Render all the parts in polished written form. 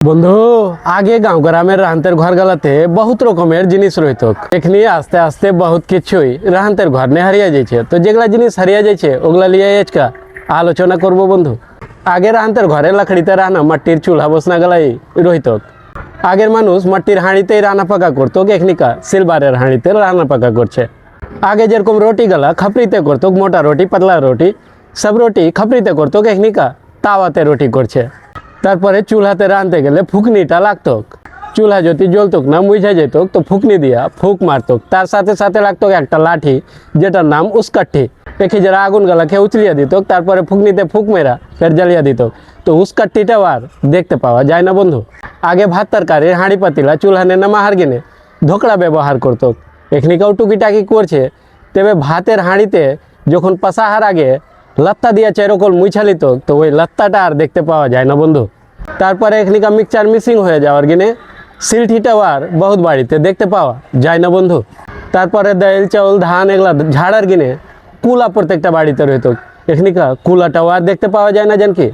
বন্ধু আগে গাঁও গ্রামের রাহান্তের ঘর গালাতে বহুত রকমের জিনিস রইত। এখানে আস্তে আস্তে বহুত কিছুই রাহান্তের ঘর নিয়ে হারিয়ে যাইছে। তো যেগুলা জিনিস হারিয়ে যাইছে ওগুলা লিয়ে আজকা আলোচনা করব বন্ধু। আগে রাহান্তের ঘরে লাকড়িতে রান্না মাটির চুলা বসনা গলাই রইত। আগের মানুষ মাটির হাঁড়িতেই রান্না পাকা করতো, এখনিকা সিলভারের হাঁড়িতে রান্না পাকা করছে। আগে যেরকম রুটি গলা খাপড়িতে করতো, মোটা রুটি পাতলা রুটি সব রুটি খাপড়িতে করতো, এখনিকা তাওয়াতে রুটি করছে। তারপরে চুলাতে রাঁধতে গেলে ফুকনিটা লাগতো। চুলা যদি জ্বলতক না মুইঝা যেত তো ফুকনি দিয়া ফুক মারতক। তার সাথে সাথে লাগতো একটা লাঠি যেটার নাম উস্কাঠি। দেখি যারা আগুন গালাকে উচলিয়া দিত, তারপরে ফুকনিতে ফুক মেরা ফের জ্বালিয়া দিত। তো উস্কাঠিটাও আর দেখতে পাওয়া যায় না বন্ধু। আগে ভাত তরকারির হাঁড়ি পাতিলা চুলহানে না মাহার গিনে ধোকড়া ব্যবহার করতো। এখনিকাও টুকিটাকি করছে। তবে ভাতের হাঁড়িতে যখন পাশাহার আগে লত্তা দিয়া চেরকল মুছালিত, তো ওই লত্তাটা আর দেখতে পাওয়া যায় না বন্ধু। তারপরে এখনিকা মিক্সচার মিসিং হয়ে যাওয়ার গিনে সিলঠিটাও আর বহুত বাড়িতে দেখতে পাওয়া যায় না বন্ধু। তারপরে ডাল চাউল ধান এগুলা ঝাড়ার গিনে কুলা প্রত্যেকটা বাড়িতে রইত, এখনিকা কুলাটাও আর দেখতে পাওয়া যায় না জানকি।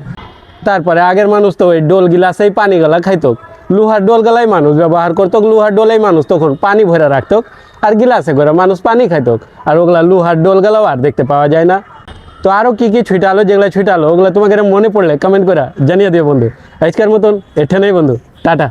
তারপরে আগের মানুষ তো ওই ডোল গিলাসেই পানি গলা খাইতো। লোহার ডোল গলাই মানুষ ব্যবহার করতো, লোহার ডোলেই মানুষ তখন পানি ভরে রাখতো আর গিলাসে করে মানুষ পানি খাইতো। আর ওগুলা লোহার ডোল গেলাও আর দেখতে পাওয়া যায় না। তো আরও কী কী ছুটালো, যেগুলো ছুটালো ওগুলো তোমাকে মনে পড়লে কমেন্ট করে জানিয়ে দিও বন্ধু। আজকের মতন এখানেই বন্ধু, টাটা।